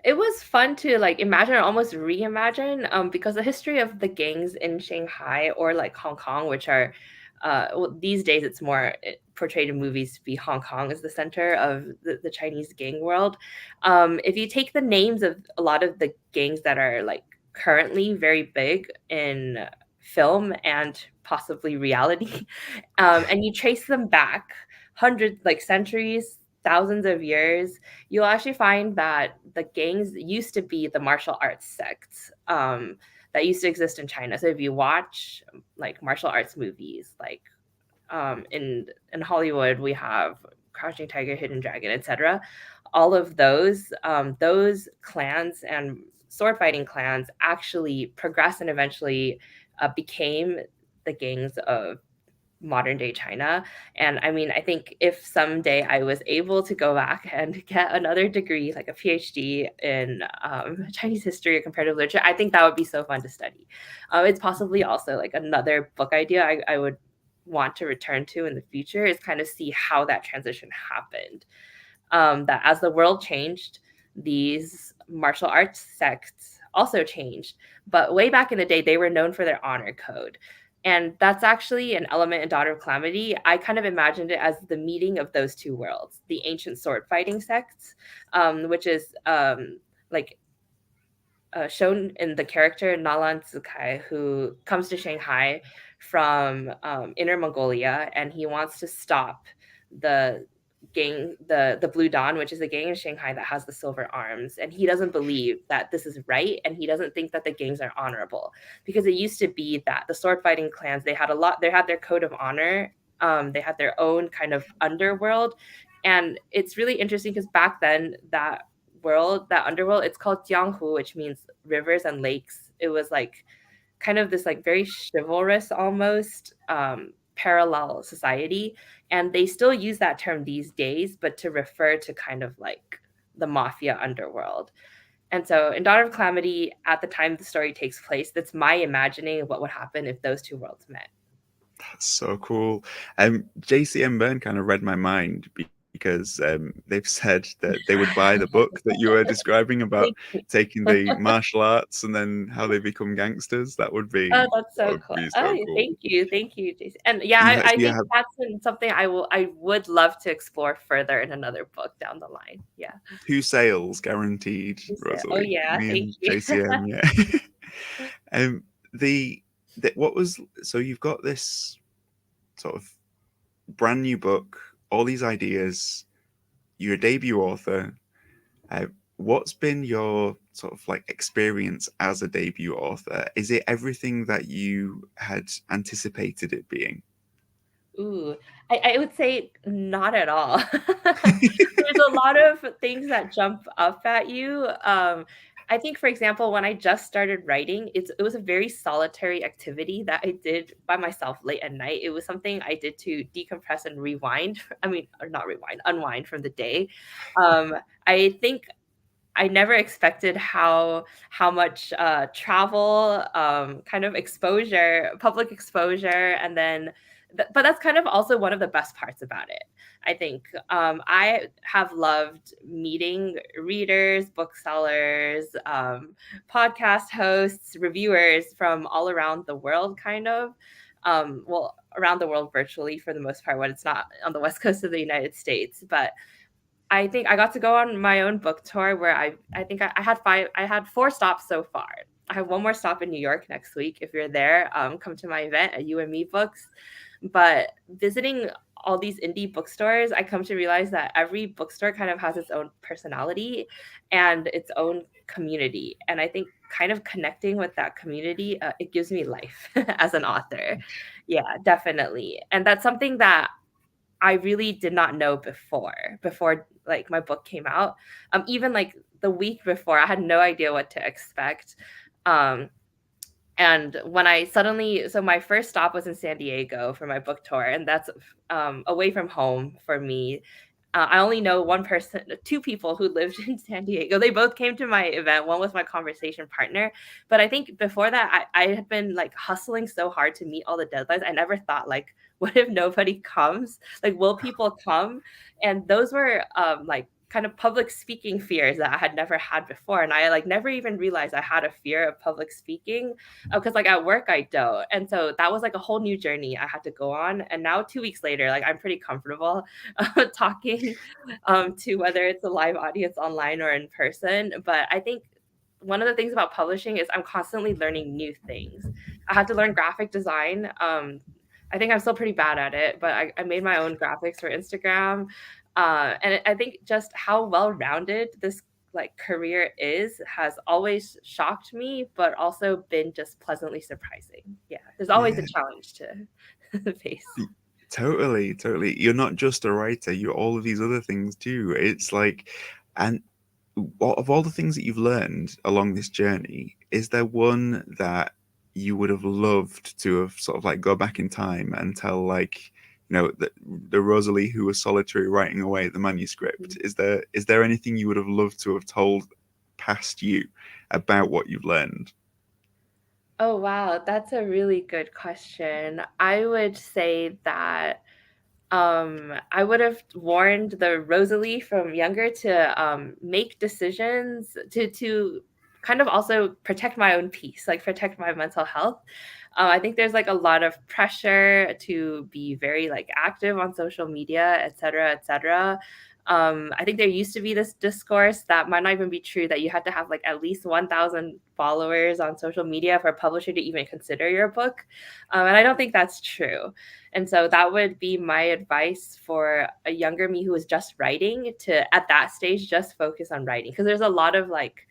It was fun to like imagine or almost reimagine, because the history of the gangs in Shanghai or like Hong Kong, which are well, these days it's more portrayed in movies to be Hong Kong as the center of the Chinese gang world. If you take the names of a lot of the gangs that are like currently very big in film and possibly reality. And you trace them back hundreds, like centuries, thousands of years, you'll actually find that the gangs used to be the martial arts sects that used to exist in China. So if you watch like martial arts movies, like in Hollywood, we have Crouching Tiger, Hidden Dragon, etc. All of those clans and sword fighting clans actually progressed and eventually became the gangs of modern day China. And I mean, I think if someday I was able to go back and get another degree, like a PhD in Chinese history or comparative literature, I think that would be so fun to study. It's possibly also like another book idea I would want to return to in the future, is kind of see how that transition happened. That as the world changed, these martial arts sects also changed. But way back in the day, they were known for their honor code. And that's actually an element in Daughter of Calamity. I kind of imagined it as the meeting of those two worlds, the ancient sword fighting sects, which is like shown in the character Nalan Tsukai, who comes to Shanghai from Inner Mongolia, and he wants to stop the gang, the Blue Dawn, which is a gang in Shanghai that has the silver arms. And he doesn't believe that this is right, and he doesn't think that the gangs are honorable, because it used to be that the sword fighting clans, they had their code of honor. They had their own kind of underworld. And it's really interesting because back then that underworld, it's called Jianghu, which means rivers and lakes. It was like kind of this like very chivalrous almost parallel society. And they still use that term these days, but to refer to kind of like the mafia underworld. And so in Daughter of Calamity, at the time the story takes place, that's my imagining of what would happen if those two worlds met. That's so cool. JCM Byrne kind of read my mind because they've said that they would buy the book that you were describing about taking the martial arts and then how they become gangsters. That would be, Oh, that's so would cool. be Oh, so cool. thank you, Jason. And yeah, I think that's something I would love to explore further in another book down the line. Yeah. 2 sales guaranteed, Rosalie. Oh yeah, Me thank and you. JCM, yeah. What was, so you've got this sort of brand new book, all these ideas, you're a debut author. What's been your sort of like experience as a debut author? Is it everything that you had anticipated it being? Ooh, I would say not at all. There's a lot of things that jump up at you. I think, for example, when I just started writing, it was a very solitary activity that I did by myself late at night. It was something I did to decompress and rewind. I mean, or not rewind, unwind from the day. I think I never expected how much travel, kind of exposure, public exposure, and then, but that's kind of also one of the best parts about it. I think I have loved meeting readers, booksellers, podcast hosts, reviewers from all around the world, kind of. Well, around the world virtually for the most part when it's not on the west coast of the United States, but I think I got to go on my own book tour where I think I had 4 stops so far. I have one more stop in New York next week. If you're there, come to my event at You and Me Books. But visiting all these indie bookstores, I come to realize that every bookstore kind of has its own personality and its own community. And I think kind of connecting with that community, it gives me life as an author. Yeah, definitely. And that's something that I really did not know before like my book came out. Even like the week before, I had no idea what to expect. And when so my first stop was in San Diego for my book tour, and that's away from home for me. I only know two people who lived in San Diego. They both came to my event. One was my conversation partner. But I think before that, I had been like hustling so hard to meet all the deadlines. I never thought like, what if nobody comes? Like, will people come? And those were like kind of public speaking fears that I had never had before. And I like never even realized I had a fear of public speaking because like at work I don't. And so that was like a whole new journey I had to go on. And now 2 weeks later, like I'm pretty comfortable talking to whether it's a live audience online or in person. But I think one of the things about publishing is I'm constantly learning new things. I had to learn graphic design. I think I'm still pretty bad at it, but I made my own graphics for Instagram. And I think just how well-rounded this like career has always shocked me, but also been just pleasantly surprising. Yeah, there's always a Yeah, challenge to face. totally, totally. You're not just a writer, you're all of these other things too. It's like, and of all the things that you've learned along this journey, is there one that you would have loved to have sort of like go back in time and tell, like, the Rosalie who was solitary writing away at the manuscript? Is there anything you would have loved to have told past you about what you've learned? Oh, wow, that's a really good question. I would say that I would have warned the Rosalie from younger to make decisions to kind of also protect my own peace, like protect my mental health. I think there's like a lot of pressure to be very like active on social media, et cetera, et cetera. I think there used to be this discourse that might not even be true, that you had to have like at least 1,000 followers on social media for a publisher to even consider your book. And I don't think that's true. And so that would be my advice for a younger me who is just writing, to, at that stage, just focus on writing. Because there's a lot of like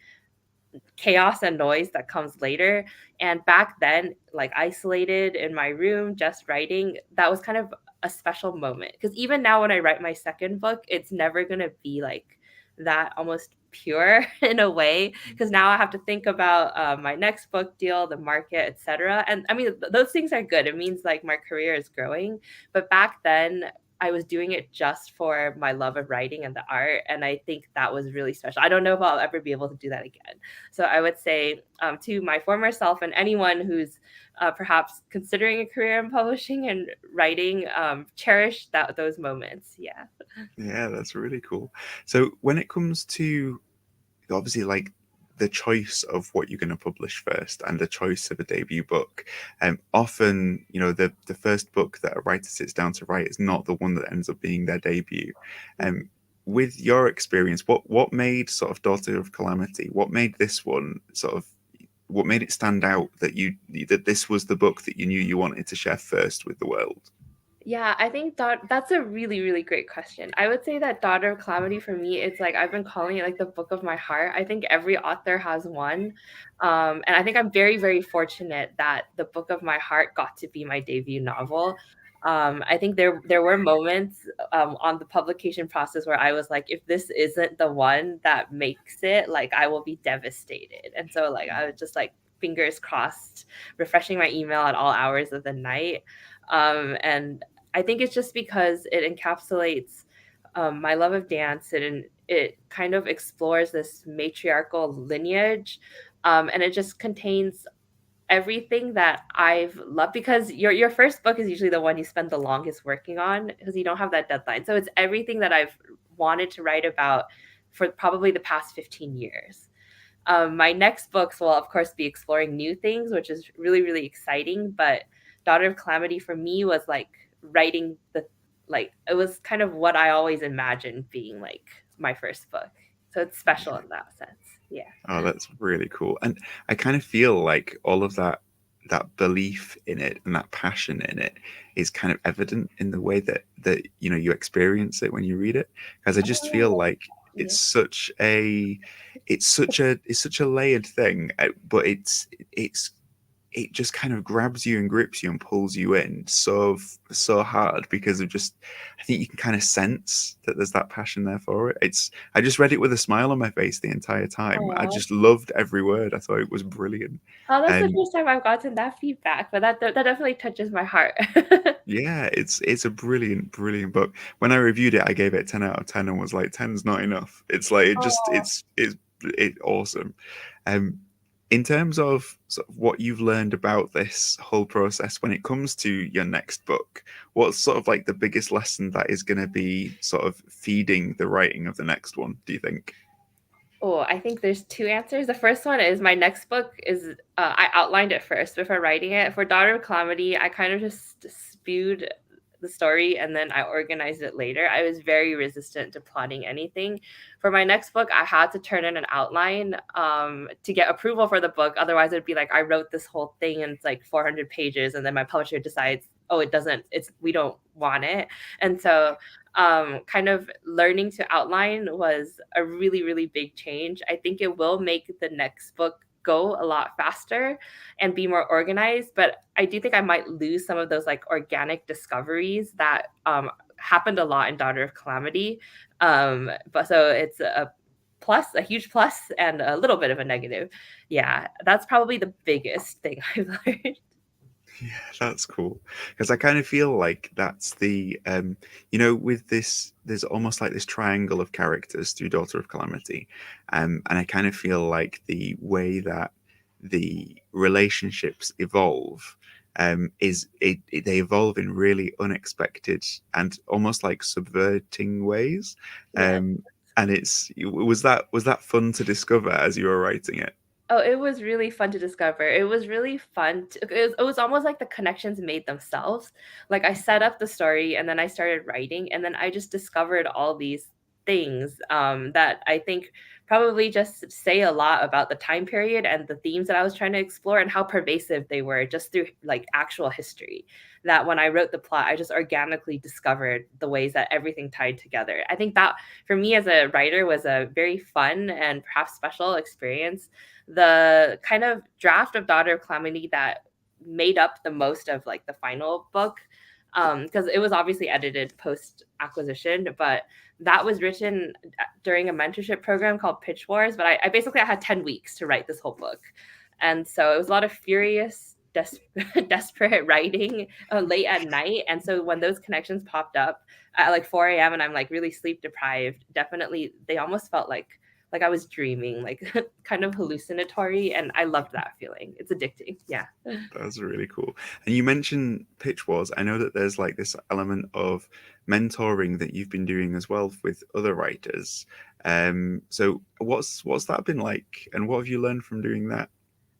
chaos and noise that comes later. And back then, like isolated in my room, just writing, that was kind of a special moment. Because even now, when I write my second book, it's never going to be like that, almost pure in a way, because now I have to think about my next book deal, the market, etc. And I mean, those things are good. It means like my career is growing. But back then, I was doing it just for my love of writing and the art, and I think that was really special. I don't know if I'll ever be able to do that again. So I would say, to my former self and anyone who's perhaps considering a career in publishing and writing, cherish those moments. Yeah. Yeah, that's really cool. So when it comes to, obviously, like, the choice of what you're going to publish first and the choice of a debut book, often, the first book that a writer sits down to write is not the one that ends up being their debut. Um, with your experience, what made sort of Daughter of Calamity, what made this one sort of, what made it stand out that this was the book that you knew you wanted to share first with the world? Yeah, I think that's a really, really great question. I would say that Daughter of Calamity for me, it's like I've been calling it like the book of my heart. I think every author has one. And I think I'm very, very fortunate that the book of my heart got to be my debut novel. I think there were moments on the publication process where I was like, if this isn't the one that makes it, like I will be devastated. And so like I was just like fingers crossed, refreshing my email at all hours of the night. And I think it's just because it encapsulates my love of dance, and it kind of explores this matriarchal lineage, and it just contains everything that I've loved. Because your first book is usually the one you spend the longest working on because you don't have that deadline. So it's everything that I've wanted to write about for probably the past 15 years. My next books will, of course, be exploring new things, which is really, really exciting. But Daughter of Calamity for me was like writing like, it was kind of what I always imagined being like my first book. So it's special in that sense. Yeah. Oh, that's really cool. And I kind of feel like all of that belief in it and that passion in it is kind of evident in the way that you experience it when you read it. Because I just feel Oh, like yeah. it's such a layered thing, but it just kind of grabs you and grips you and pulls you in so hard, because of just, I think you can kind of sense that there's that passion there for it. I just read it with a smile on my face the entire time. I Oh, just loved every word. I thought it was brilliant. that's the And first time I've gotten that feedback, but that definitely touches my heart. yeah, it's a brilliant book. When I reviewed it, I gave it 10 out of 10 and was like, 10's not enough. It's like, Oh. it's awesome. Um, in terms of sort of what you've learned about this whole process when it comes to your next book, what's sort of like the biggest lesson that is going to be sort of feeding the writing of the next one, do you think? Oh, I think there's two answers. The first one is my next book is I outlined it first before writing it. For Daughter of Calamity, I kind of just spewed the story and then I organized it later. I was very resistant to plotting anything. For my next book, I had to turn in an outline to get approval for the book. Otherwise, it'd be like I wrote this whole thing and it's like 400 pages, and then my publisher decides, oh, it doesn't. We don't want it. And so, kind of learning to outline was a really, really big change. I think it will make the next book go a lot faster and be more organized, but I do think I might lose some of those like organic discoveries that happened a lot in Daughter of Calamity. But so it's a plus, a huge plus, and a little bit of a negative. Yeah, that's probably the biggest thing I've learned. Yeah, that's cool. Because I kind of feel like that's the, with this, there's almost like this triangle of characters through Daughter of Calamity. And I kind of feel like the way that the relationships evolve they evolve in really unexpected and almost like subverting ways. Yeah. And was that fun to discover as you were writing it? Oh, it was really fun to discover. It was really fun. It was almost like the connections made themselves. Like I set up the story and then I started writing, and then I just discovered all these things that I think probably just say a lot about the time period and the themes that I was trying to explore and how pervasive they were just through like actual history. That when I wrote the plot, I just organically discovered the ways that everything tied together. I think that for me as a writer was a very fun and perhaps special experience. The kind of draft of Daughter of Calamity that made up the most of like the final book, because it was obviously edited post acquisition, but that was written during a mentorship program called Pitch Wars. But I basically I had 10 weeks to write this whole book, and so it was a lot of furious desperate writing late at night. And so when those connections popped up at like 4 a.m. and I'm like really sleep deprived, definitely they almost felt like I was dreaming, like kind of hallucinatory. And I loved that feeling. It's addicting. Yeah. That's really cool. And you mentioned Pitch Wars. I know that there's like this element of mentoring that you've been doing as well with other writers. So what's that been like, and what have you learned from doing that?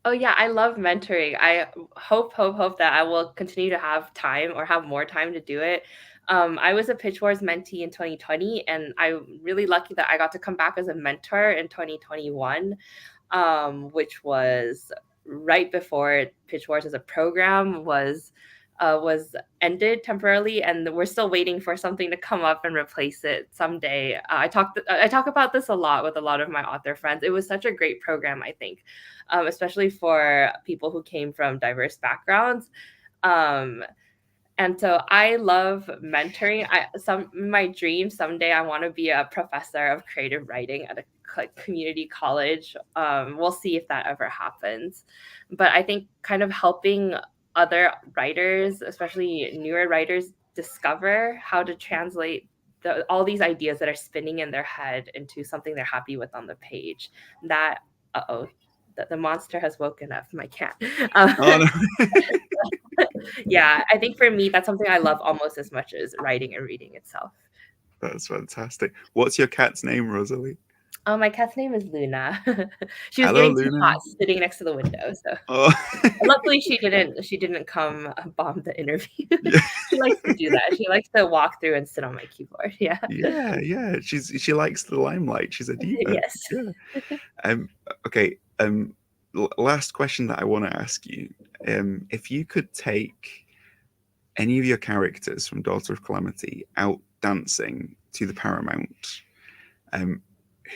Oh yeah, I love mentoring. I hope that I will continue to have time or have more time to do it. I was a Pitch Wars mentee in 2020, and I'm really lucky that I got to come back as a mentor in 2021, which was right before Pitch Wars as a program was ended temporarily, and we're still waiting for something to come up and replace it someday. I talk about this a lot with a lot of my author friends. It was such a great program, I think, especially for people who came from diverse backgrounds. Um, and so I love mentoring. My dream someday I want to be a professor of creative writing at a community college. We'll see if that ever happens. But I think kind of helping other writers, especially newer writers, discover how to translate all these ideas that are spinning in their head into something they're happy with on the page. That the monster has woken up, my cat. Oh, no. Yeah, I think for me, that's something I love almost as much as writing and reading itself. That's fantastic. What's your cat's name, Rosalie? My cat's name is Luna. She was Hello, getting too Luna. hot sitting next to the window. So Oh. luckily she didn't come bomb the interview. Yeah. She likes to do that. She likes to walk through and sit on my keyboard. Yeah. Yeah. She likes the limelight. She's a diva. Yes. Yeah. Okay. Last question that I want to ask you. If you could take any of your characters from Daughter of Calamity out dancing to the Paramount,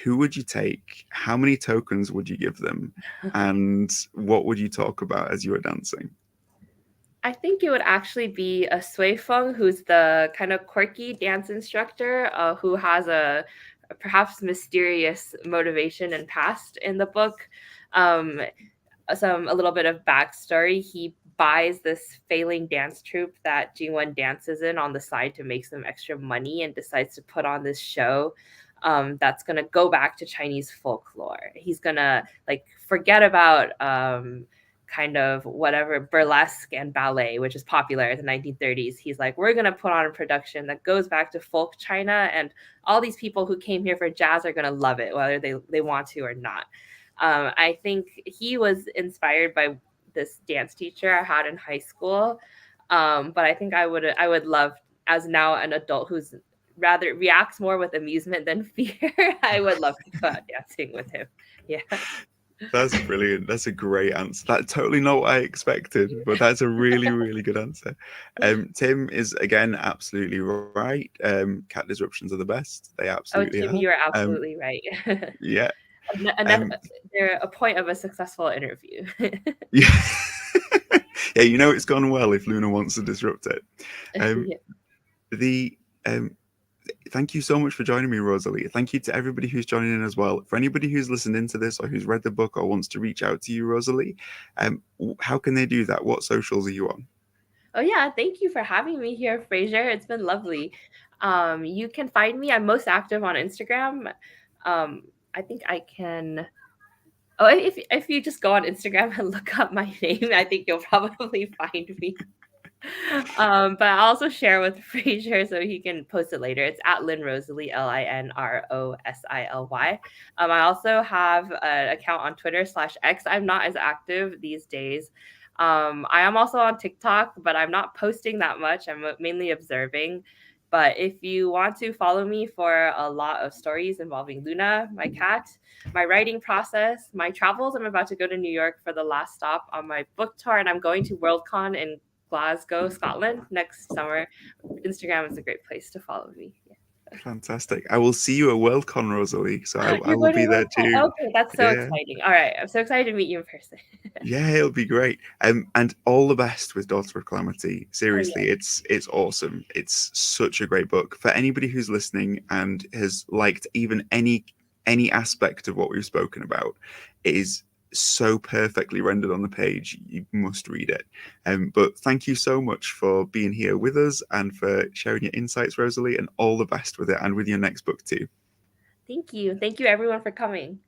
who would you take? How many tokens would you give them? And what would you talk about as you were dancing? I think it would actually be a Sui Feng, who's the kind of quirky dance instructor who has a perhaps mysterious motivation and past in the book. A little bit of backstory. He buys this failing dance troupe that Jingwen dances in on the side to make some extra money, and decides to put on this show that's gonna go back to Chinese folklore. He's gonna like forget about kind of whatever burlesque and ballet, which is popular in the 1930s. He's like, we're gonna put on a production that goes back to folk China, and all these people who came here for jazz are gonna love it, whether they want to or not. I think he was inspired by this dance teacher I had in high school, but I think I would love as now an adult who's rather reacts more with amusement than fear, I would love to go out dancing with him. Yeah. That's brilliant. That's a great answer. That's totally not what I expected, but that's a really, really good answer. Tim is again absolutely right. Cat disruptions are the best. They Oh, absolutely Tim, are. you are absolutely right. Yeah. They're a point of a successful interview. Yeah. Yeah, you know it's gone well if Luna wants to disrupt it. Um, Yeah. the Thank you so much for joining me, Rosalie. Thank you to everybody who's joining in as well. For anybody who's listened into this or who's read the book or wants to reach out to you, Rosalie, how can they do that? What socials are you on? Oh yeah, thank you for having me here, Frasier. It's been lovely. You can find me. I'm most active on Instagram. I think I can. Oh, if you just go on Instagram and look up my name, I think you'll probably find me. But I also share with Frasier so he can post it later. It's at Lin Rosalie, LINROSILY. I also have an account on Twitter/X. I'm not as active these days. I am also on TikTok, but I'm not posting that much. I'm mainly observing. But if you want to follow me for a lot of stories involving Luna, my cat, my writing process, my travels, I'm about to go to New York for the last stop on my book tour, and I'm going to Worldcon in Glasgow, Scotland next summer. Instagram is a great place to follow me. Yeah. Fantastic. I will see you at Worldcon, Rosalie. So I You're will going to be there Worldcon. too. Okay, that's so Yeah. exciting. All right, I'm so excited to meet you in person. Yeah, it'll be great. And all the best with Daughter of Calamity. Oh Seriously, yeah. it's awesome. It's such a great book. For anybody who's listening and has liked even any aspect of what we've spoken about, it is so perfectly rendered on the page. You must read it. But thank you so much for being here with us and for sharing your insights, Rosalie, and all the best with it and with your next book too. Thank you. Thank you everyone for coming.